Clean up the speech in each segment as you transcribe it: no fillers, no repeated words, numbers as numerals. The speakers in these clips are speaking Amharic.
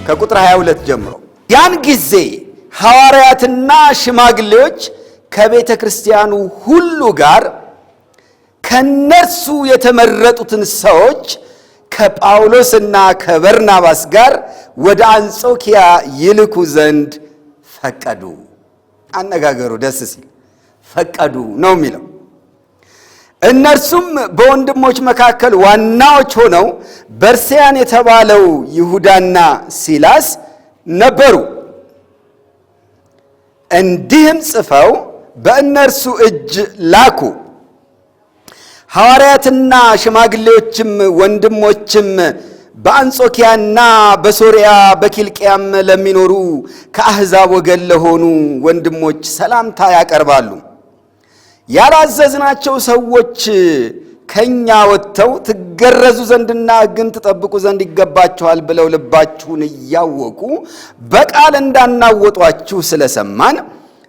ከቁጥር 22 ጀምሮ ያን ጊዜ ሐዋርያትና ሽማግሌዎች ከቤተ ክርስቲያኑ ሁሉ ጋር ከነርሱ የተመረጡትን ሰዎች ከጳውሎስና ከበርናባስ ጋር ወደ አንጾኪያ ይልኩ ዘንድ ፈቀዱ። አነጋገሩ ደስ ሲል ፈቀዱ ነው የሚለው። እነርሱም በወንድሞች መካከል ዋናዎች ሆነው በርስያን የተባለው ይሁዳና ሲላስ ነበሩ። እንዲህም ጽፈው በእነርሱ እጅ ላኩ። ሐዋርያትና ሽማግሌዎችም ወንድሞችም በአንጾኪያና በሶርያ በኪልቅያም ለሚኖሩ ከአሕዛብ ወገን ለሆኑ ወንድሞች ሰላምታ ያቀርባሉ። ያላዘዝናቸው ሰዎች ከኛ ወጥተው ትገረዙ ዘንድና ሕግን ትጠብቁ ዘንድ ይገባችኋል ብለው ልባችሁን እያወቁ በቃል እንዳናወጧችሁ ስለሰማን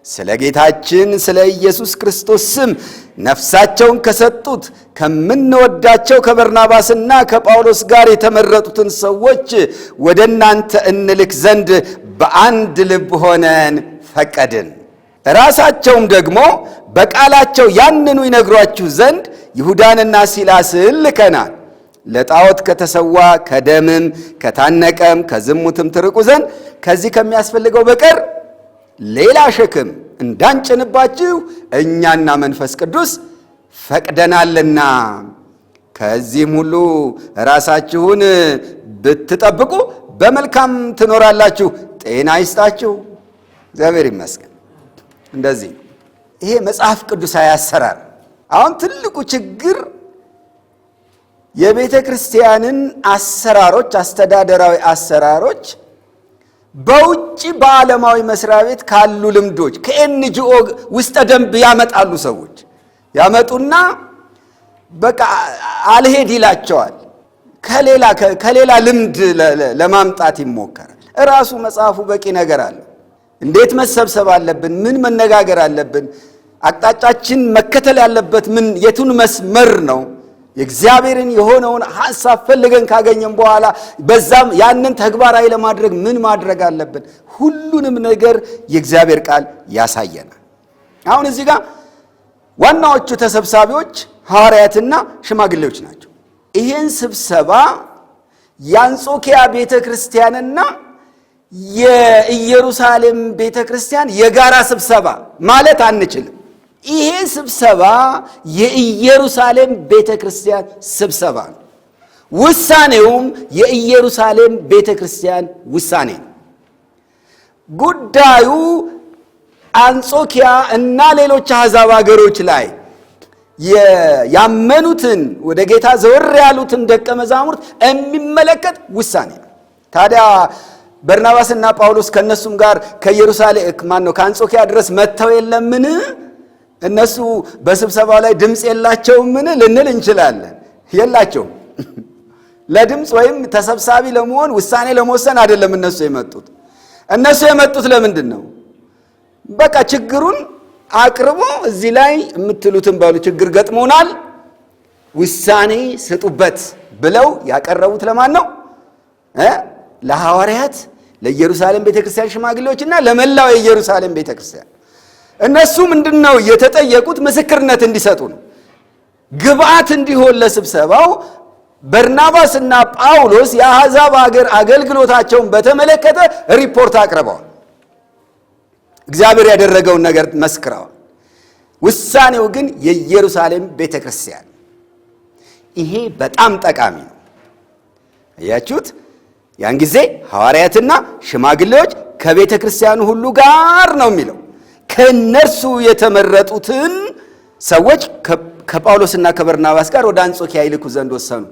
ስለ ጌታችን ስለ ኢየሱስ ክርስቶስ ስም ነፍሳቸውን ከሰጡት ከምንወዳቸው ከበርናባስና ከጳውሎስ ጋር የተመረጡትን ሰዎች ወደ እናንተ እንልክ ዘንድ በአንድ ልብ ሆነን ፈቀድን። ራሳቸውም ደግሞ በቃላቸው ያንኑ ይነግሯችሁ ዘንድ ይሁዳንና ሲላስን ልከናል። ለጣዖት ከተሰዋ ከደምም ከታነቀም ከዝሙትም ትርቁ ዘንድ ከዚህ ከሚያስፈልገው በቀር ሌላ ሸክም እንዳንጭንባችሁ እኛና መንፈስ ቅዱስ ፈቅደናልና ከዚህም ሁሉ ራሳችሁን ብትጠብቁ በመልካም ትኖራላችሁ። ጤና ይስጣችሁ። እግዚአብሔር ይመስገን። እንደዚህ ይሄ መጽሐፍ ቅዱሳዊ አሰራር። አሁን ትልቁ ችግር የቤተ ክርስቲያንን አሰራሮች፣ አስተዳደራዊ አሰራሮች በውጭ በዓለማዊ መስሪያ ቤት ካሉ ልምዶች ከኤንጂኦ ውስጥ ደንብ ያመጣሉ። ሰዎች ያመጡና በቃ አልሄድ ይላቸዋል። ከሌላ ልምድ ለማምጣት ይሞከራል። እራሱ መጽሐፉ በቂ ነገር አለ። እንዴት መሰብሰብ አለብን? ምን መነጋገር አለብን? አቅጣጫችን መከተል ያለበት ምን የቱን መስመር ነው? የእግዚአብሔርን የሆነውን ሐሳብ ፈልገን ካገኘን በኋላ በዛም ያንን ተግባራዊ ለማድረግ ምን ማድረግ አለብን? ሁሉንም ነገር የእግዚአብሔር ቃል ያሳየናል። አሁን እዚህ ጋር ዋናዎቹ ተሰብሳቢዎች ሐዋርያትና ሽማግሌዎች ናቸው። ይህን ስብሰባ የአንጾኪያ ቤተ ክርስቲያንና የኢየሩሳሌም ቤተ ክርስቲያን የጋራ ስብሰባ ማለት አንችልም። ይሄ ስብሰባ የኢየሩሳሌም ቤተ ክርስቲያን ስብሰባ ነው። ውሳኔውም የኢየሩሳሌም ቤተ ክርስቲያን ውሳኔ ነው። ጉዳዩ አንጾኪያ እና ሌሎች አሕዛብ ሀገሮች ላይ ያመኑትን ወደ ጌታ ዘወር ያሉትን ደቀ መዛሙርት የሚመለከት ውሳኔ ነው። ታዲያ በርናባስና ጳውሎስ ከነሱም ጋር ከአንጾኪያ ድረስ መጥተው የለምን? እነሱ በስብሰባው ላይ ድምፅ የላቸውምን ልንል እንችላለን። የላቸውም። ለድምፅ ወይም ተሰብሳቢ ለመሆን ውሳኔ ለመወሰን አይደለም እነሱ የመጡት። እነሱ የመጡት ለምንድን ነው? በቃ ችግሩን አቅርቦ እዚህ ላይ የምትሉትን በሉ፣ ችግር ገጥሞናል፣ ውሳኔ ስጡበት ብለው ያቀረቡት ለማን ነው? ለሐዋርያት፣ ለኢየሩሳሌም ቤተክርስቲያን ሽማግሌዎችና ለመላው የኢየሩሳሌም ቤተክርስቲያን። እነሱ ምንድነው የተጠየቁት? ምስክርነት እንዲሰጡ ነው። ግብአት እንዲሆን ለስብሰባው በርናባስና ጳውሎስ የአሕዛብ ሀገር አገልግሎታቸውን በተመለከተ ሪፖርት አቅርበዋል። እግዚአብሔር ያደረገውን ነገር መስክረዋል። ውሳኔው ግን የኢየሩሳሌም ቤተክርስቲያን። ይሄ በጣም ጠቃሚ ነው። አያችሁት? ያን ጊዜ ሐዋርያትና ሽማግሌዎች ከቤተ ክርስቲያኑ ሁሉ ጋር ነው የሚለው። ከነርሱ የተመረጡትን ሰዎች ከጳውሎስና ከበርናባስ ጋር ወደ አንጾኪያ ይልኩ ዘንድ ወሰኑ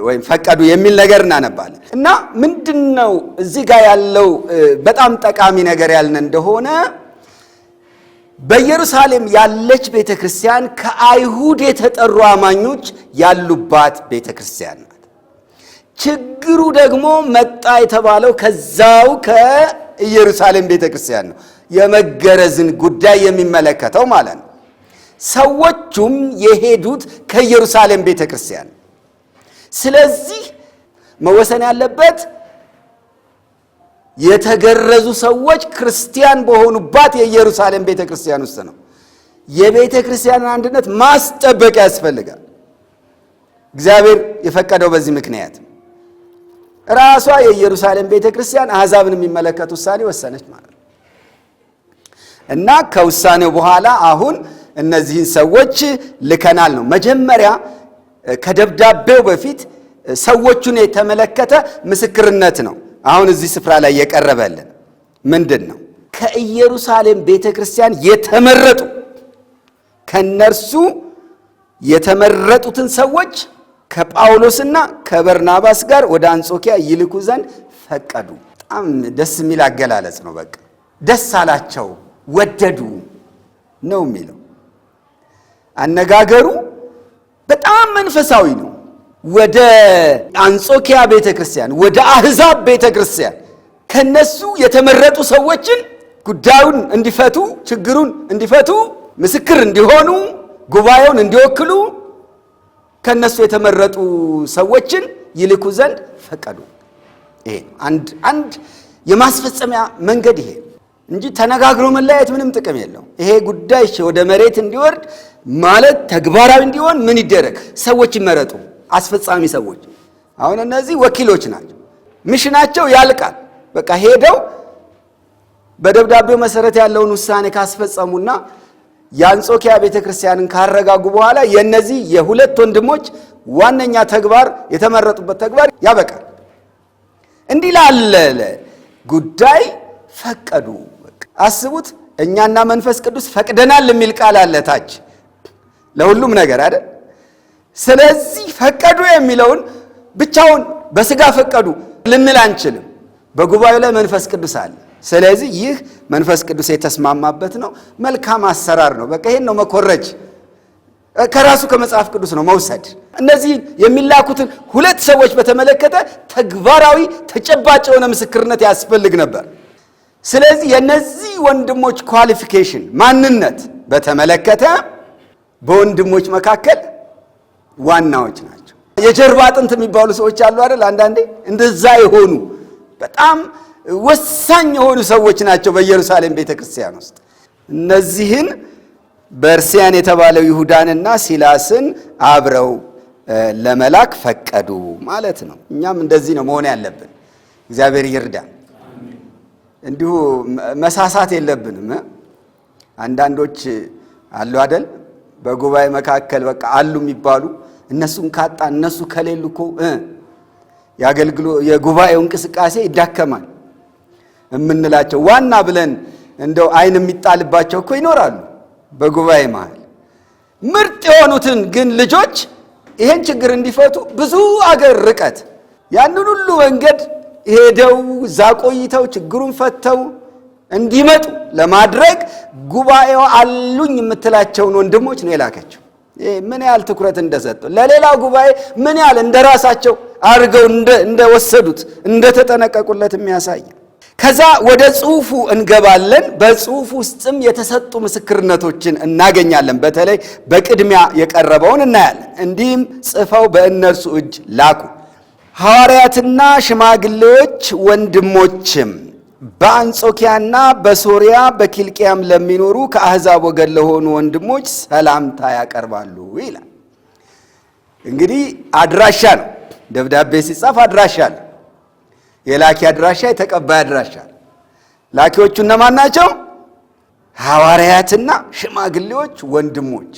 ወይም ፈቀዱ የሚል ነገር እናነባለን። እና ምንድነው እዚህ ጋር ያለው በጣም ጠቃሚ ነገር ያልን እንደሆነ በኢየሩሳሌም ያለች ቤተክርስቲያን ከአይሁድ የተጠሩ አማኞች ያሉባት ቤተክርስቲያን ናት። ችግሩ ደግሞ መጣ የተባለው ከዛው ከኢየሩሳሌም ቤተክርስቲያን ነው። የመገረዝን ጉዳይ የሚመለከተው ማለት ነው። ሰዎቹም የሄዱት ከኢየሩሳሌም ቤተክርስቲያን። ስለዚህ መወሰን ያለበት የተገረዙ ሰዎች ክርስቲያን በሆኑባት የኢየሩሳሌም ቤተክርስቲያን ውስጥ ነው። የቤተክርስቲያንን አንድነት ማስጠበቅ ያስፈልጋል። እግዚአብሔር የፈቀደው በዚህ ምክንያት ራሷ የኢየሩሳሌም ቤተክርስቲያን አሕዛብን የሚመለከት ውሳኔ ወሰነች ማለት ነው። እና ከውሳኔው በኋላ አሁን እነዚህን ሰዎች ልከናል ነው። መጀመሪያ ከደብዳቤው በፊት ሰዎቹን የተመለከተ ምስክርነት ነው። አሁን እዚህ ስፍራ ላይ የቀረበልን ምንድን ነው? ከኢየሩሳሌም ቤተክርስቲያን የተመረጡ ከነርሱ የተመረጡትን ሰዎች ከጳውሎስና ከበርናባስ ጋር ወደ አንጾኪያ ይልኩ ዘንድ ፈቀዱ። በጣም ደስ የሚል አገላለጽ ነው። በቃ ደስ አላቸው፣ ወደዱ ነው የሚለው። አነጋገሩ በጣም መንፈሳዊ ነው። ወደ አንጾኪያ ቤተክርስቲያን፣ ወደ አሕዛብ ቤተክርስቲያን ከነሱ የተመረጡ ሰዎችን ጉዳዩን እንዲፈቱ፣ ችግሩን እንዲፈቱ፣ ምስክር እንዲሆኑ፣ ጉባኤውን እንዲወክሉ ከነሱ የተመረጡ ሰዎችን ይልኩ ዘንድ ፈቀዱ። ይሄ አንድ የማስፈጸሚያ መንገድ ይሄ እንጂ ተነጋግሮ መለያየት ምንም ጥቅም የለው። ይሄ ጉዳይ ወደ መሬት እንዲወርድ ማለት ተግባራዊ እንዲሆን ምን ይደረግ? ሰዎች ይመረጡ፣ አስፈጻሚ ሰዎች። አሁን እነዚህ ወኪሎች ናቸው። ሚሽናቸው ያልቃል። በቃ ሄደው በደብዳቤው መሰረት ያለውን ውሳኔ ካስፈጸሙና የአንጾኪያ ቤተክርስቲያንን ካረጋጉ በኋላ የነዚህ የሁለት ወንድሞች ዋነኛ ተግባር የተመረጡበት ተግባር ያበቃል። እንዲህ ላለ ጉዳይ ፈቀዱ። አስቡት፣ እኛና መንፈስ ቅዱስ ፈቅደናል የሚል ቃል አለ ታች ለሁሉም ነገር አይደል? ስለዚህ ፈቀዱ የሚለውን ብቻውን በስጋ ፈቀዱ ልንል አንችልም። በጉባኤው ላይ መንፈስ ቅዱስ አለ። ስለዚህ ይህ መንፈስ ቅዱስ የተስማማበት ነው። መልካም አሰራር ነው። በቃ ይሄን ነው መኮረጅ። ከራሱ ከመጽሐፍ ቅዱስ ነው መውሰድ። እነዚህ የሚላኩትን ሁለት ሰዎች በተመለከተ ተግባራዊ ተጨባጭ የሆነ ምስክርነት ያስፈልግ ነበር። ስለዚህ የነዚህ ወንድሞች ኳሊፊኬሽን ማንነት በተመለከተ በወንድሞች መካከል ዋናዎች ናቸው። የጀርባ አጥንት የሚባሉ ሰዎች አሉ አይደል? አንዳንዴ እንደዛ የሆኑ በጣም ወሳኝ የሆኑ ሰዎች ናቸው በኢየሩሳሌም ቤተክርስቲያን ውስጥ። እነዚህን በርሲያን የተባለው ይሁዳንና ሲላስን አብረው ለመላክ ፈቀዱ ማለት ነው። እኛም እንደዚህ ነው መሆን ያለብን። እግዚአብሔር ይርዳን። እንዲሁ መሳሳት የለብንም። አንዳንዶች አሉ አይደል? በጉባኤ መካከል በቃ አሉ የሚባሉ እነሱን ካጣ እነሱ ከሌሉ እኮ የጉባኤው እንቅስቃሴ ይዳከማል የምንላቸው ዋና ብለን እንደው አይን የሚጣልባቸው እኮ ይኖራሉ በጉባኤ መሃል። ምርጥ የሆኑትን ግን ልጆች ይሄን ችግር እንዲፈቱ ብዙ አገር ርቀት ያንን ሁሉ መንገድ ሄደው እዛ ቆይተው ችግሩን ፈተው እንዲመጡ ለማድረግ ጉባኤው አሉኝ የምትላቸውን ወንድሞች ነው የላከችው። ምን ያህል ትኩረት እንደሰጡ ለሌላው ጉባኤ ምን ያህል እንደራሳቸው አድርገው እንደወሰዱት እንደተጠነቀቁለት የሚያሳይ። ከዛ ወደ ጽሑፉ እንገባለን። በጽሑፍ ውስጥም የተሰጡ ምስክርነቶችን እናገኛለን። በተለይ በቅድሚያ የቀረበውን እናያለን። እንዲህም ጽፈው በእነርሱ እጅ ላኩ። ሐዋርያትና ሽማግሌዎች ወንድሞችም በአንጾኪያና በሶርያ በኪልቅያም ለሚኖሩ ከአሕዛብ ወገን ለሆኑ ወንድሞች ሰላምታ ያቀርባሉ ይላል። እንግዲህ አድራሻ ነው። ደብዳቤ ሲጻፍ አድራሻ ነው። የላኪ አድራሻ፣ የተቀባይ አድራሻ። ላኪዎቹ እነማን ናቸው? ሐዋርያትና ሽማግሌዎች ወንድሞች።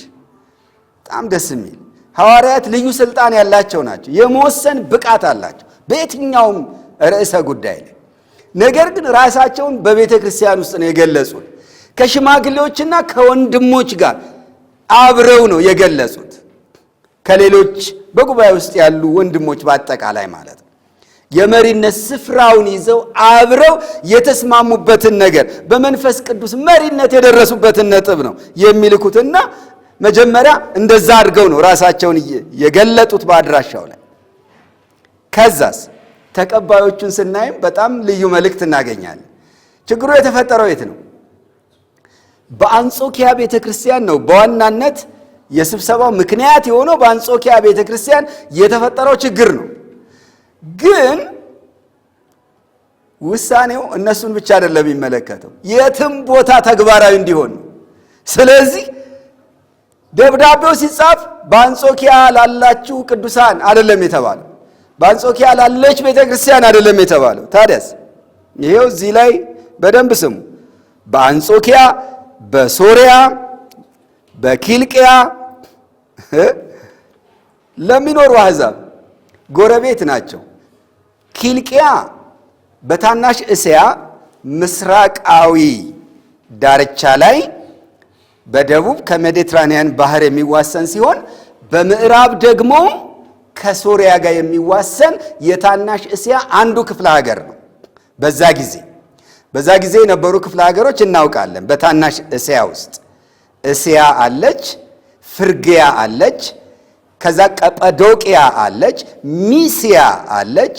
በጣም ደስ የሚል ሐዋርያት ልዩ ስልጣን ያላቸው ናቸው። የመወሰን ብቃት አላቸው በየትኛውም ርዕሰ ጉዳይ ላይ። ነገር ግን ራሳቸውን በቤተ ክርስቲያን ውስጥ ነው የገለጹት። ከሽማግሌዎችና ከወንድሞች ጋር አብረው ነው የገለጹት። ከሌሎች በጉባኤ ውስጥ ያሉ ወንድሞች በአጠቃላይ ማለት ነው። የመሪነት ስፍራውን ይዘው አብረው የተስማሙበትን ነገር በመንፈስ ቅዱስ መሪነት የደረሱበትን ነጥብ ነው የሚልኩትና መጀመሪያ እንደዛ አድርገው ነው ራሳቸውን የገለጡት በአድራሻው ላይ። ከዛስ ተቀባዮቹን ስናይም በጣም ልዩ መልእክት እናገኛለን። ችግሩ የተፈጠረው የት ነው? በአንጾኪያ ቤተክርስቲያን ነው። በዋናነት የስብሰባው ምክንያት የሆነው በአንጾኪያ ቤተክርስቲያን የተፈጠረው ችግር ነው። ግን ውሳኔው እነሱን ብቻ አይደለም የሚመለከተው፣ የትም ቦታ ተግባራዊ እንዲሆን። ስለዚህ ደብዳቤው ሲጻፍ በአንጾኪያ ላላችሁ ቅዱሳን አይደለም የተባለው፣ በአንጾኪያ ላለች ቤተክርስቲያን አይደለም የተባለው። ታዲያስ ይሄው እዚህ ላይ በደንብ ስሙ። በአንጾኪያ፣ በሶሪያ፣ በኪልቅያ ለሚኖሩ አሕዛብ ጎረቤት ናቸው። ኪልቅያ በታናሽ እስያ ምስራቃዊ ዳርቻ ላይ በደቡብ ከሜዲትራኒያን ባህር የሚዋሰን ሲሆን በምዕራብ ደግሞ ከሶሪያ ጋር የሚዋሰን የታናሽ እስያ አንዱ ክፍለ ሀገር ነው። በዛ ጊዜ የነበሩ ክፍለ ሀገሮች እናውቃለን። በታናሽ እስያ ውስጥ እስያ አለች፣ ፍርግያ አለች፣ ከዛ ቀጳዶቅያ አለች፣ ሚስያ አለች።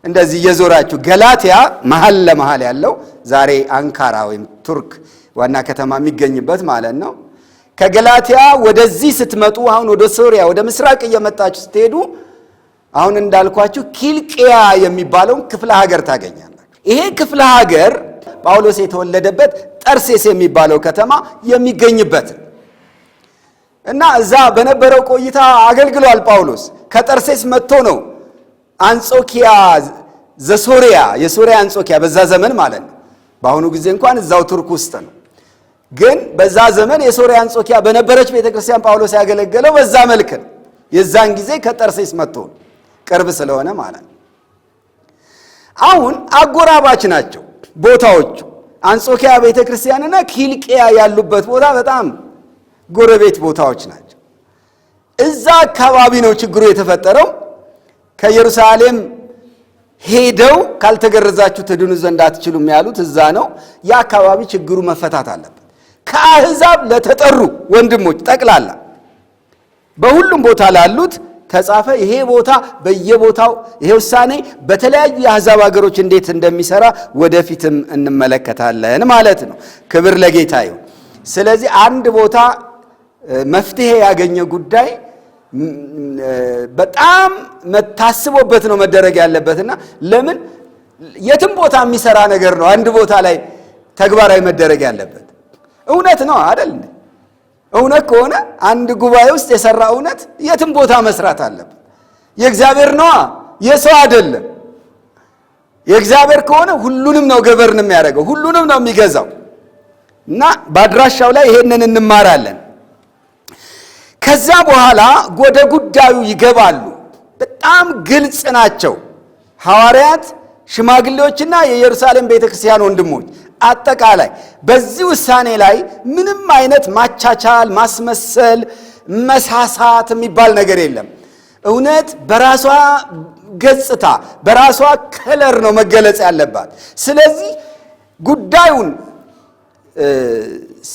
እንደዚህ እየዞራችሁ ገላትያ መሃል ለመሃል ያለው ዛሬ አንካራ ወይም ቱርክ ዋና ከተማ የሚገኝበት ማለት ነው። ከገላትያ ወደዚህ ስትመጡ አሁን ወደ ሶሪያ ወደ ምስራቅ እየመጣችሁ ስትሄዱ አሁን እንዳልኳችሁ ኪልቅያ የሚባለውን ክፍለ ሀገር ታገኛላችሁ። ይሄ ክፍለ ሀገር ጳውሎስ የተወለደበት ጠርሴስ የሚባለው ከተማ የሚገኝበት እና እዛ በነበረው ቆይታ አገልግሏል። ጳውሎስ ከጠርሴስ መጥቶ ነው አንጾኪያ ዘሶሪያ የሶሪያ አንጾኪያ በዛ ዘመን ማለት ነው። በአሁኑ ጊዜ እንኳን እዛው ቱርክ ውስጥ ነው። ግን በዛ ዘመን የሶሪያ አንጾኪያ በነበረች ቤተክርስቲያን ጳውሎስ ያገለገለው በዛ መልክ ነው። የዛን ጊዜ ከጠርሴስ መጥቶ ቅርብ ስለሆነ ማለት ነው። አሁን አጎራባች ናቸው ቦታዎቹ። አንጾኪያ ቤተክርስቲያንና ኪልቅያ ያሉበት ቦታ በጣም ጎረቤት ቦታዎች ናቸው። እዛ አካባቢ ነው ችግሩ የተፈጠረው። ከኢየሩሳሌም ሄደው ካልተገረዛችሁ ትድኑ ዘንድ አትችሉም ያሉት እዛ ነው። ያ አካባቢ ችግሩ መፈታት አለበት። ከአሕዛብ ለተጠሩ ወንድሞች ጠቅላላ በሁሉም ቦታ ላሉት ተጻፈ። ይሄ ቦታ በየቦታው ይሄ ውሳኔ በተለያዩ የአሕዛብ ሀገሮች እንዴት እንደሚሰራ ወደፊትም እንመለከታለን ማለት ነው። ክብር ለጌታ ይሁን። ስለዚህ አንድ ቦታ መፍትሄ ያገኘ ጉዳይ በጣም መታስቦበት ነው መደረግ ያለበትና ለምን የትም ቦታ የሚሰራ ነገር ነው አንድ ቦታ ላይ ተግባራዊ መደረግ ያለበት። እውነት ነው አይደል? እውነት ከሆነ አንድ ጉባኤ ውስጥ የሰራ እውነት የትም ቦታ መስራት አለበት። የእግዚአብሔር ነው፣ የሰው አይደለም። የእግዚአብሔር ከሆነ ሁሉንም ነው ገበርን የሚያደርገው፣ ሁሉንም ነው የሚገዛው። እና በአድራሻው ላይ ይሄንን እንማራለን። ከዛ በኋላ ወደ ጉዳዩ ይገባሉ። በጣም ግልጽ ናቸው ሐዋርያት፣ ሽማግሌዎችና የኢየሩሳሌም ቤተክርስቲያን ወንድሞች። አጠቃላይ በዚህ ውሳኔ ላይ ምንም አይነት ማቻቻል፣ ማስመሰል፣ መሳሳት የሚባል ነገር የለም። እውነት በራሷ ገጽታ በራሷ ከለር ነው መገለጽ ያለባት። ስለዚህ ጉዳዩን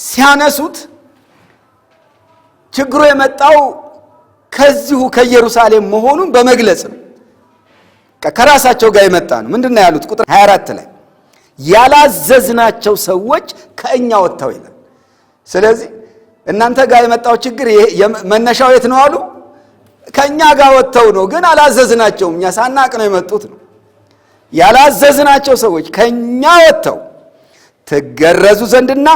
ሲያነሱት ችግሩ የመጣው ከዚሁ ከኢየሩሳሌም መሆኑን በመግለጽ ነው። ከራሳቸው ጋር የመጣ ነው። ምንድነው ያሉት? ቁጥር 24 ላይ ያላዘዝናቸው ሰዎች ከእኛ ወጥተው ይላል። ስለዚህ እናንተ ጋር የመጣው ችግር መነሻው የት ነው አሉ? ከእኛ ጋር ወጥተው ነው፣ ግን አላዘዝናቸውም። እኛ ሳናቅ ነው የመጡት ነው። ያላዘዝናቸው ሰዎች ከእኛ ወጥተው ትገረዙ ዘንድና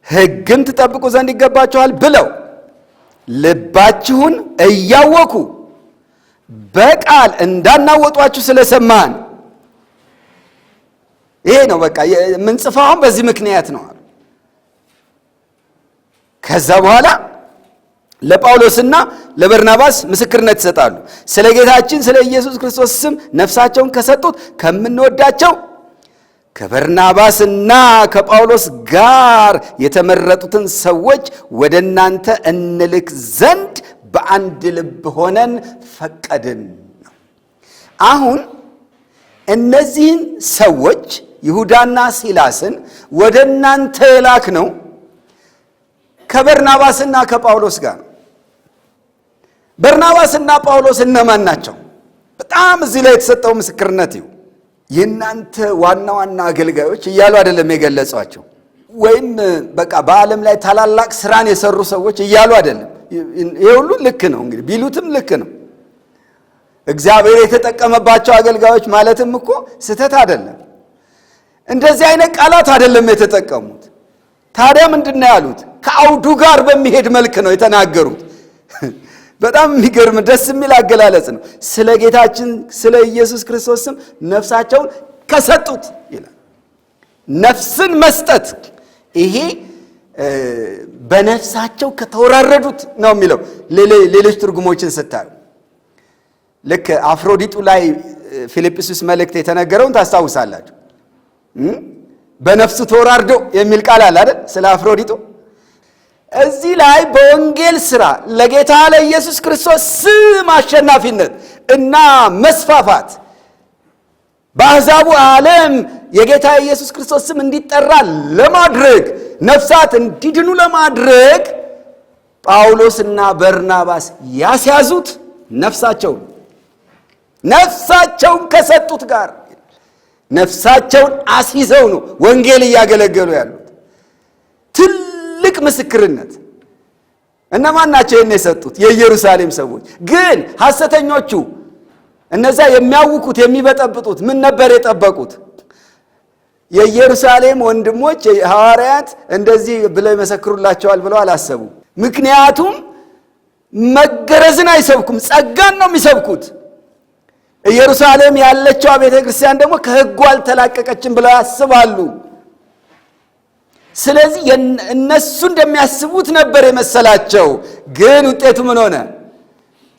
ሕግን ትጠብቁ ዘንድ ይገባችኋል ብለው ልባችሁን እያወኩ በቃል እንዳናወጧችሁ ስለሰማን ይሄ ነው በቃ የምንጽፈው በዚህ ምክንያት ነው። ከዛ በኋላ ለጳውሎስና ለበርናባስ ምስክርነት ይሰጣሉ። ስለ ጌታችን ስለ ኢየሱስ ክርስቶስ ስም ነፍሳቸውን ከሰጡት ከምንወዳቸው ከበርናባስና ከጳውሎስ ጋር የተመረጡትን ሰዎች ወደ እናንተ እንልክ ዘንድ በአንድ ልብ ሆነን ፈቀድን ነው። አሁን እነዚህን ሰዎች ይሁዳና ሲላስን ወደ እናንተ የላክ ነው ከበርናባስና ከጳውሎስ ጋር ነው። በርናባስና ጳውሎስ እነማን ናቸው? በጣም እዚህ ላይ የተሰጠው ምስክርነት ይሁ የእናንተ ዋና ዋና አገልጋዮች እያሉ አይደለም የገለጿቸው፣ ወይም በቃ በዓለም ላይ ታላላቅ ስራን የሰሩ ሰዎች እያሉ አይደለም። ይሄ ሁሉ ልክ ነው እንግዲህ ቢሉትም ልክ ነው። እግዚአብሔር የተጠቀመባቸው አገልጋዮች ማለትም እኮ ስተት አይደለም። እንደዚህ አይነት ቃላት አይደለም የተጠቀሙት። ታዲያ ምንድነው ያሉት? ከአውዱ ጋር በሚሄድ መልክ ነው የተናገሩት። በጣም የሚገርም ደስ የሚል አገላለጽ ነው። ስለ ጌታችን ስለ ኢየሱስ ክርስቶስ ስም ነፍሳቸውን ከሰጡት ይላል። ነፍስን መስጠት ይሄ በነፍሳቸው ከተወራረዱት ነው የሚለው። ሌሎች ትርጉሞችን ስታዩ ልክ አፍሮዲጡ ላይ ፊልጵስዩስ መልእክት የተነገረውን ታስታውሳላችሁ። በነፍሱ ተወራርዶ የሚል ቃል አለ አይደል? ስለ አፍሮዲጡ እዚህ ላይ በወንጌል ሥራ ለጌታ ለኢየሱስ ክርስቶስ ስም አሸናፊነት እና መስፋፋት በአሕዛቡ ዓለም የጌታ ኢየሱስ ክርስቶስ ስም እንዲጠራ ለማድረግ ነፍሳት እንዲድኑ ለማድረግ ጳውሎስና በርናባስ ያስያዙት ነፍሳቸውን ከሰጡት ጋር ነፍሳቸውን አስይዘው ነው ወንጌል እያገለገሉ ያሉት። ትልቅ ምስክርነት። እነማን ናቸው ይህን የሰጡት? የኢየሩሳሌም ሰዎች። ግን ሐሰተኞቹ እነዛ የሚያውኩት የሚበጠብጡት ምን ነበር የጠበቁት? የኢየሩሳሌም ወንድሞች ሐዋርያት እንደዚህ ብለው ይመሰክሩላቸዋል ብለው አላሰቡ። ምክንያቱም መገረዝን አይሰብኩም፣ ጸጋን ነው የሚሰብኩት። ኢየሩሳሌም ያለችው ቤተ ክርስቲያን ደግሞ ከሕጉ አልተላቀቀችም ብለው ያስባሉ። ስለዚህ እነሱ እንደሚያስቡት ነበር የመሰላቸው። ግን ውጤቱ ምን ሆነ?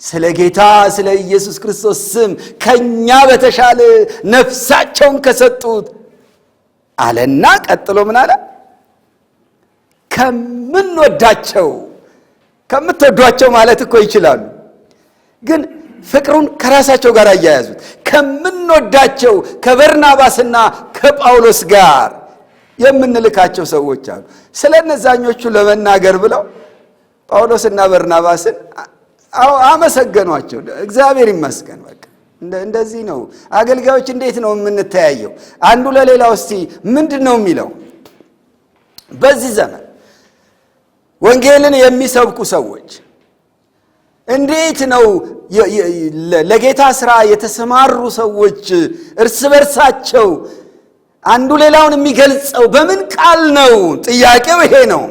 ስለ ጌታ ስለ ኢየሱስ ክርስቶስ ስም ከኛ በተሻለ ነፍሳቸውን ከሰጡት አለና ቀጥሎ ምን አለ? ከምትወዷቸው ማለት እኮ ይችላሉ፣ ግን ፍቅሩን ከራሳቸው ጋር አያያዙት። ከምንወዳቸው ከበርናባስና ከጳውሎስ ጋር የምንልካቸው ሰዎች አሉ። ስለ እነዛኞቹ ለመናገር ብለው ጳውሎስና በርናባስን አመሰገኗቸው። እግዚአብሔር ይመስገን። በቃ እንደዚህ ነው አገልጋዮች። እንዴት ነው የምንተያየው? አንዱ ለሌላው እስቲ ምንድን ነው የሚለው? በዚህ ዘመን ወንጌልን የሚሰብኩ ሰዎች እንዴት ነው ለጌታ ሥራ የተሰማሩ ሰዎች እርስ በርሳቸው አንዱ ሌላውን የሚገልጸው በምን ቃል ነው? ጥያቄው ይሄ ነው።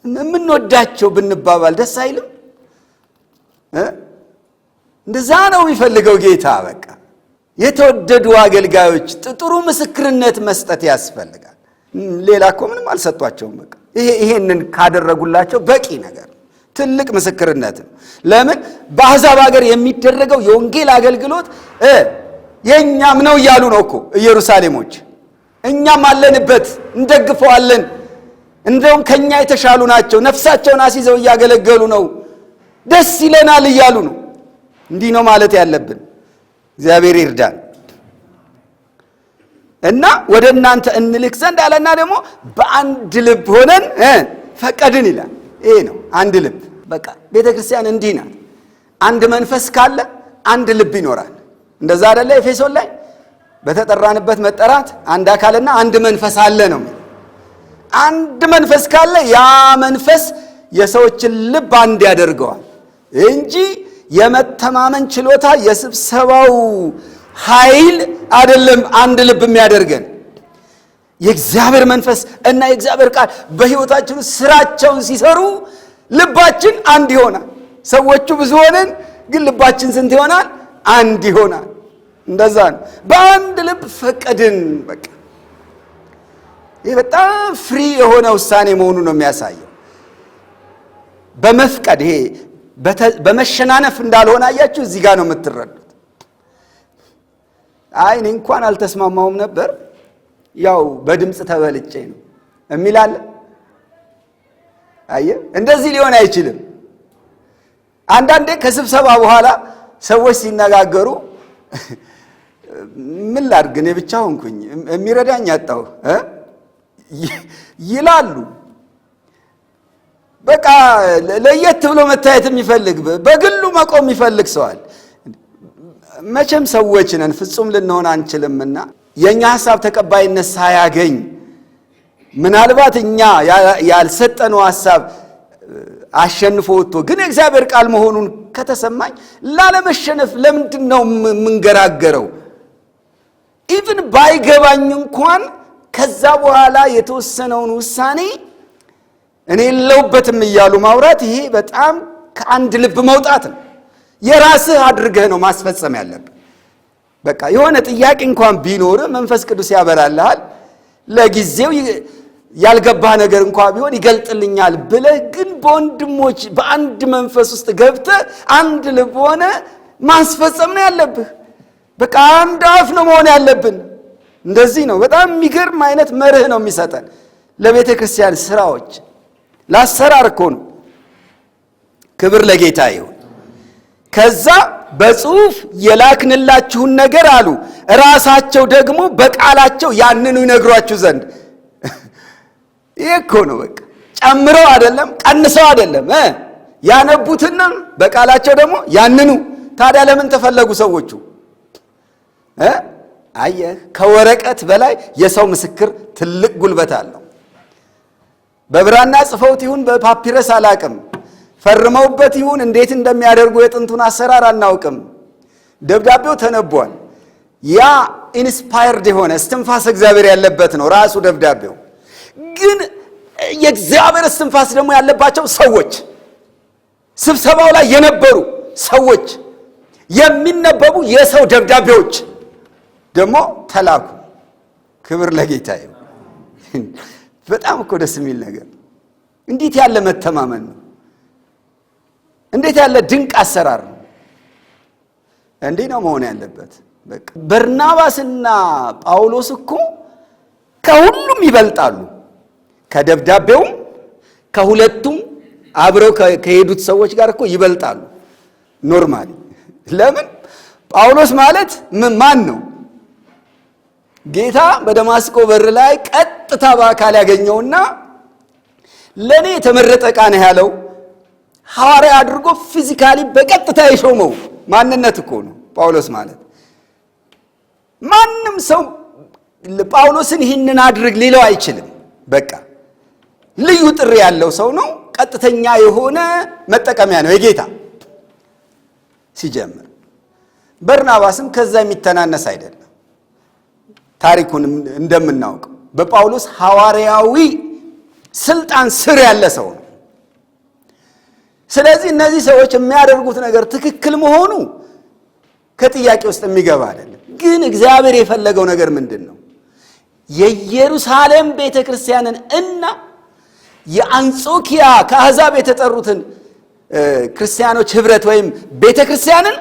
የምንወዳቸው ብንባባል ደስ አይልም? እንደዛ ነው የሚፈልገው ጌታ። በቃ የተወደዱ አገልጋዮች ጥሩ ምስክርነት መስጠት ያስፈልጋል። ሌላ እኮ ምንም አልሰጧቸውም። በቃ ይሄንን ካደረጉላቸው በቂ ነገር፣ ትልቅ ምስክርነት ነው። ለምን በአሕዛብ ሀገር የሚደረገው የወንጌል አገልግሎት የእኛም ነው እያሉ ነው እኮ ኢየሩሳሌሞች። እኛም አለንበት፣ እንደግፈዋለን፣ እንደውም ከኛ የተሻሉ ናቸው፣ ነፍሳቸውን አስይዘው እያገለገሉ ነው፣ ደስ ይለናል እያሉ ነው። እንዲህ ነው ማለት ያለብን። እግዚአብሔር ይርዳን። እና ወደ እናንተ እንልክ ዘንድ አለና ደግሞ በአንድ ልብ ሆነን ፈቀድን ይላል። ይሄ ነው አንድ ልብ። በቃ ቤተ ክርስቲያን እንዲህ ናት። አንድ መንፈስ ካለ አንድ ልብ ይኖራል። እንደዛ አይደለ? ኤፌሶን ላይ በተጠራንበት መጠራት አንድ አካልና አንድ መንፈስ አለ ነው። አንድ መንፈስ ካለ ያ መንፈስ የሰዎችን ልብ አንድ ያደርገዋል እንጂ የመተማመን ችሎታ የስብሰባው ኃይል አይደለም አንድ ልብ የሚያደርገን። የእግዚአብሔር መንፈስ እና የእግዚአብሔር ቃል በሕይወታችን ስራቸውን ሲሰሩ ልባችን አንድ ይሆናል። ሰዎቹ ብዙ ሆነን ግን ልባችን ስንት ይሆናል? አንድ ይሆናል። እንደዛ ነው። በአንድ ልብ ፈቀድን። በቃ ይህ በጣም ፍሪ የሆነ ውሳኔ መሆኑ ነው የሚያሳየው። በመፍቀድ ይሄ በመሸናነፍ እንዳልሆነ አያችሁ። እዚህ ጋር ነው የምትረዱት። አይ እኔ እንኳን አልተስማማውም ነበር ያው በድምፅ ተበልጬ ነው የሚላለ። አየ እንደዚህ ሊሆን አይችልም። አንዳንዴ ከስብሰባ በኋላ ሰዎች ሲነጋገሩ ምን ላድርግ እኔ ብቻ ሆንኩኝ የሚረዳኝ አጣሁ ይላሉ። በቃ ለየት ብሎ መታየት የሚፈልግ በግሉ መቆም የሚፈልግ ሰዋል። መቼም ሰዎች ነን፣ ፍጹም ልንሆን አንችልምና የኛ ሐሳብ ተቀባይነት ሳያገኝ ምናልባት እኛ ያልሰጠነው ሐሳብ አሸንፎ ወጥቶ ግን የእግዚአብሔር ቃል መሆኑን ከተሰማኝ ላለመሸነፍ ለምንድን ነው የምንገራገረው? ኢቭን ባይገባኝ እንኳን ከዛ በኋላ የተወሰነውን ውሳኔ እኔ የለውበትም እያሉ ማውራት ይሄ በጣም ከአንድ ልብ መውጣት ነው። የራስህ አድርገህ ነው ማስፈጸም ያለብህ። በቃ የሆነ ጥያቄ እንኳን ቢኖር መንፈስ ቅዱስ ያበራልሃል። ለጊዜው ያልገባህ ነገር እንኳን ቢሆን ይገልጥልኛል ብለህ ግን በወንድሞች በአንድ መንፈስ ውስጥ ገብተህ አንድ ልብ ሆነ ማስፈጸም ነው ያለብህ። በቃ አንድ አፍ ነው መሆን ያለብን። እንደዚህ ነው። በጣም የሚገርም አይነት መርህ ነው የሚሰጠን ለቤተ ክርስቲያን ስራዎች፣ ለአሰራር እኮ ነው። ክብር ለጌታ ይሁን። ከዛ በጽሁፍ የላክንላችሁን ነገር አሉ ራሳቸው ደግሞ በቃላቸው ያንኑ ይነግሯችሁ ዘንድ። ይሄ እኮ ነው በቃ ጨምረው አይደለም ቀንሰው አይደለም ያነቡትና በቃላቸው ደግሞ ያንኑ። ታዲያ ለምን ተፈለጉ ሰዎቹ? አየህ፣ ከወረቀት በላይ የሰው ምስክር ትልቅ ጉልበት አለው። በብራና ጽፈውት ይሁን በፓፒረስ አላቅም፣ ፈርመውበት ይሁን እንዴት እንደሚያደርጉ የጥንቱን አሰራር አናውቅም። ደብዳቤው ተነቧል። ያ ኢንስፓየርድ የሆነ እስትንፋስ እግዚአብሔር ያለበት ነው ራሱ ደብዳቤው። ግን የእግዚአብሔር እስትንፋስ ደግሞ ያለባቸው ሰዎች፣ ስብሰባው ላይ የነበሩ ሰዎች፣ የሚነበቡ የሰው ደብዳቤዎች ደግሞ ተላኩ። ክብር ለጌታ ይሁን። በጣም እኮ ደስ የሚል ነገር። እንዴት ያለ መተማመን ነው! እንዴት ያለ ድንቅ አሰራር ነው! እንዲህ ነው መሆን ያለበት። በቃ በርናባስና ጳውሎስ እኮ ከሁሉም ይበልጣሉ። ከደብዳቤውም ከሁለቱም አብረው ከሄዱት ሰዎች ጋር እኮ ይበልጣሉ። ኖርማሊ ለምን? ጳውሎስ ማለት ማን ነው? ጌታ በደማስቆ በር ላይ ቀጥታ በአካል ያገኘውና ለኔ የተመረጠ ዕቃ ነህ ያለው ሐዋርያ አድርጎ ፊዚካሊ በቀጥታ የሾመው ማንነት እኮ ነው ጳውሎስ ማለት። ማንም ሰው ጳውሎስን ይህንን አድርግ ሊለው አይችልም። በቃ ልዩ ጥሪ ያለው ሰው ነው። ቀጥተኛ የሆነ መጠቀሚያ ነው የጌታ ሲጀምር። በርናባስም ከዛ የሚተናነስ አይደለም። ታሪኩን እንደምናውቀው በጳውሎስ ሐዋርያዊ ስልጣን ስር ያለ ሰው ነው። ስለዚህ እነዚህ ሰዎች የሚያደርጉት ነገር ትክክል መሆኑ ከጥያቄ ውስጥ የሚገባ አይደለም። ግን እግዚአብሔር የፈለገው ነገር ምንድን ነው? የኢየሩሳሌም ቤተክርስቲያንን እና የአንጾኪያ ከአሕዛብ የተጠሩትን ክርስቲያኖች ህብረት ወይም ቤተክርስቲያንን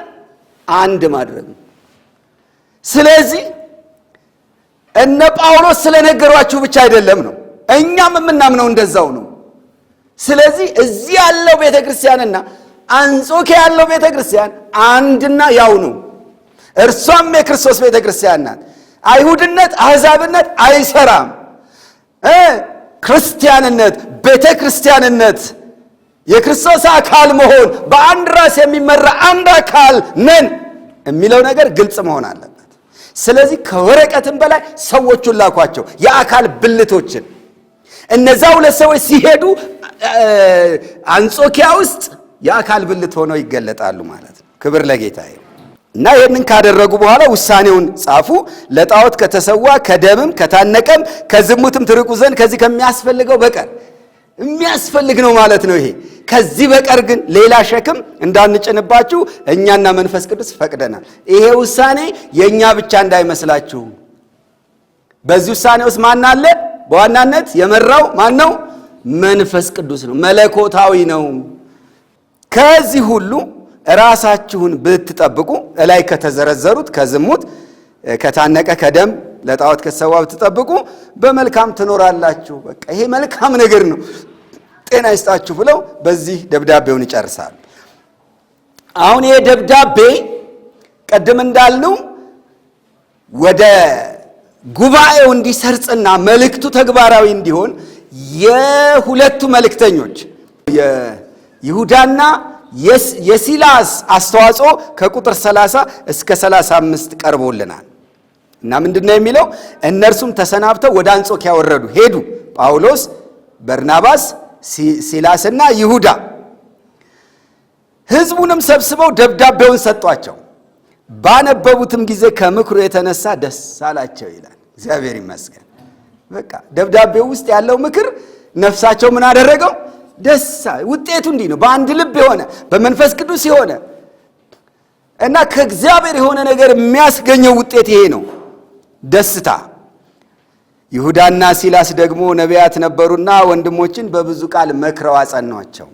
አንድ ማድረግ ነው። ስለዚህ እነ ጳውሎስ ስለነገሯችሁ ብቻ አይደለም ነው፣ እኛም የምናምነው እንደዛው ነው። ስለዚህ እዚህ ያለው ቤተክርስቲያንና አንጾኪያ ያለው ቤተክርስቲያን አንድና ያው ነው። እርሷም የክርስቶስ ቤተክርስቲያን ናት። አይሁድነት አሕዛብነት አይሰራም። ክርስቲያንነት ቤተክርስቲያንነት የክርስቶስ አካል መሆን በአንድ ራስ የሚመራ አንድ አካል ነን የሚለው ነገር ግልጽ መሆን አለበት። ስለዚህ ከወረቀትም በላይ ሰዎቹን ላኳቸው፣ የአካል ብልቶችን። እነዛ ሁለት ሰዎች ሲሄዱ አንጾኪያ ውስጥ የአካል ብልት ሆነው ይገለጣሉ ማለት ነው። ክብር ለጌታ ይሁን። እና ይህንን ካደረጉ በኋላ ውሳኔውን ጻፉ። ለጣዖት ከተሰዋ ከደምም ከታነቀም ከዝሙትም ትርቁ ዘንድ ከዚህ ከሚያስፈልገው በቀር የሚያስፈልግ ነው ማለት ነው። ይሄ ከዚህ በቀር ግን ሌላ ሸክም እንዳንጭንባችሁ እኛና መንፈስ ቅዱስ ፈቅደናል። ይሄ ውሳኔ የእኛ ብቻ እንዳይመስላችሁ። በዚህ ውሳኔ ውስጥ ማን አለ? በዋናነት የመራው ማን ነው? መንፈስ ቅዱስ ነው። መለኮታዊ ነው። ከዚህ ሁሉ ራሳችሁን ብትጠብቁ እላይ ከተዘረዘሩት ከዝሙት፣ ከታነቀ፣ ከደም፣ ለጣዖት ከተሰዋ ብትጠብቁ በመልካም ትኖራላችሁ። በቃ ይሄ መልካም ነገር ነው። ጤና ይስጣችሁ ብለው በዚህ ደብዳቤውን ይጨርሳሉ። አሁን ይሄ ደብዳቤ ቀደም እንዳልነው ወደ ጉባኤው እንዲሰርጽና መልእክቱ ተግባራዊ እንዲሆን የሁለቱ መልእክተኞች የይሁዳና የሲላስ አስተዋጽኦ ከቁጥር 30 እስከ 35 ቀርቦልናል። እና ምንድነው የሚለው? እነርሱም ተሰናብተው ወደ አንጾኪያ ወረዱ ሄዱ። ጳውሎስ፣ በርናባስ፣ ሲላስና ይሁዳ ሕዝቡንም ሰብስበው ደብዳቤውን ሰጧቸው። ባነበቡትም ጊዜ ከምክሩ የተነሳ ደስ አላቸው ይላል። እግዚአብሔር ይመስገን። በቃ ደብዳቤው ውስጥ ያለው ምክር ነፍሳቸው ምን አደረገው? ደስ። ውጤቱ እንዲህ ነው። በአንድ ልብ የሆነ በመንፈስ ቅዱስ የሆነ እና ከእግዚአብሔር የሆነ ነገር የሚያስገኘው ውጤት ይሄ ነው፣ ደስታ። ይሁዳና ሲላስ ደግሞ ነቢያት ነበሩና ወንድሞችን በብዙ ቃል መክረው አጸኗቸው።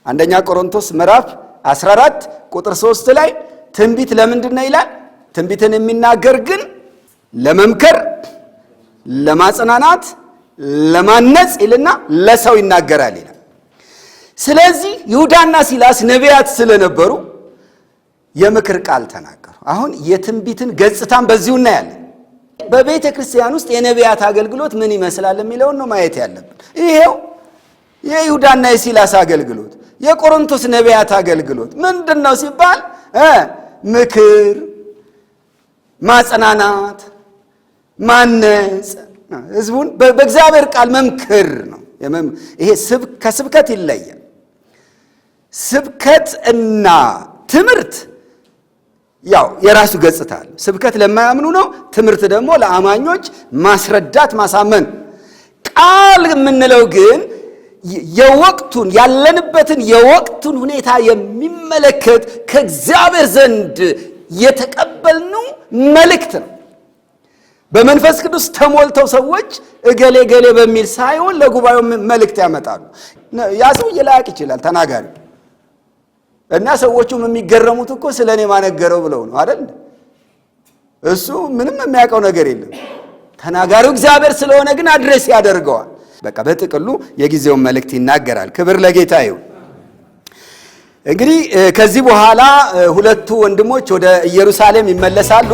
አንደኛ ቆሮንቶስ ምዕራፍ 14 ቁጥር 3 ላይ ትንቢት ለምንድን ነው ይላል? ትንቢትን የሚናገር ግን ለመምከር፣ ለማጽናናት፣ ለማነጽ ይልና ለሰው ይናገራል ይላል። ስለዚህ ይሁዳና ሲላስ ነቢያት ስለነበሩ የምክር ቃል ተናገሩ። አሁን የትንቢትን ገጽታን በዚሁ እናያለን። በቤተ ክርስቲያን ውስጥ የነቢያት አገልግሎት ምን ይመስላል የሚለውን ነው ማየት ያለብን። ይሄው የይሁዳና የሲላስ አገልግሎት፣ የቆሮንቶስ ነቢያት አገልግሎት ምንድን ነው ሲባል ምክር፣ ማጽናናት፣ ማነጽ፣ ህዝቡን በእግዚአብሔር ቃል መምከር ነው። ይሄ ከስብከት ይለያል። ስብከት እና ትምህርት ያው የራሱ ገጽታ አለ። ስብከት ለማያምኑ ነው። ትምህርት ደግሞ ለአማኞች ማስረዳት፣ ማሳመን። ቃል የምንለው ግን የወቅቱን ያለንበትን የወቅቱን ሁኔታ የሚመለከት ከእግዚአብሔር ዘንድ የተቀበልነው መልእክት ነው። በመንፈስ ቅዱስ ተሞልተው ሰዎች እገሌ ገሌ በሚል ሳይሆን ለጉባኤው መልእክት ያመጣሉ። ያ ሰውዬ ላያውቅ ይችላል ተናጋሪ እና ሰዎቹም የሚገረሙት እኮ ስለኔ ማነገረው ብለው ነው አይደል? እሱ ምንም የሚያውቀው ነገር የለም። ተናጋሪው እግዚአብሔር ስለሆነ ግን አድሬስ ያደርገዋል። በቃ በጥቅሉ የጊዜውን መልእክት ይናገራል። ክብር ለጌታ ይሁን። እንግዲህ ከዚህ በኋላ ሁለቱ ወንድሞች ወደ ኢየሩሳሌም ይመለሳሉ።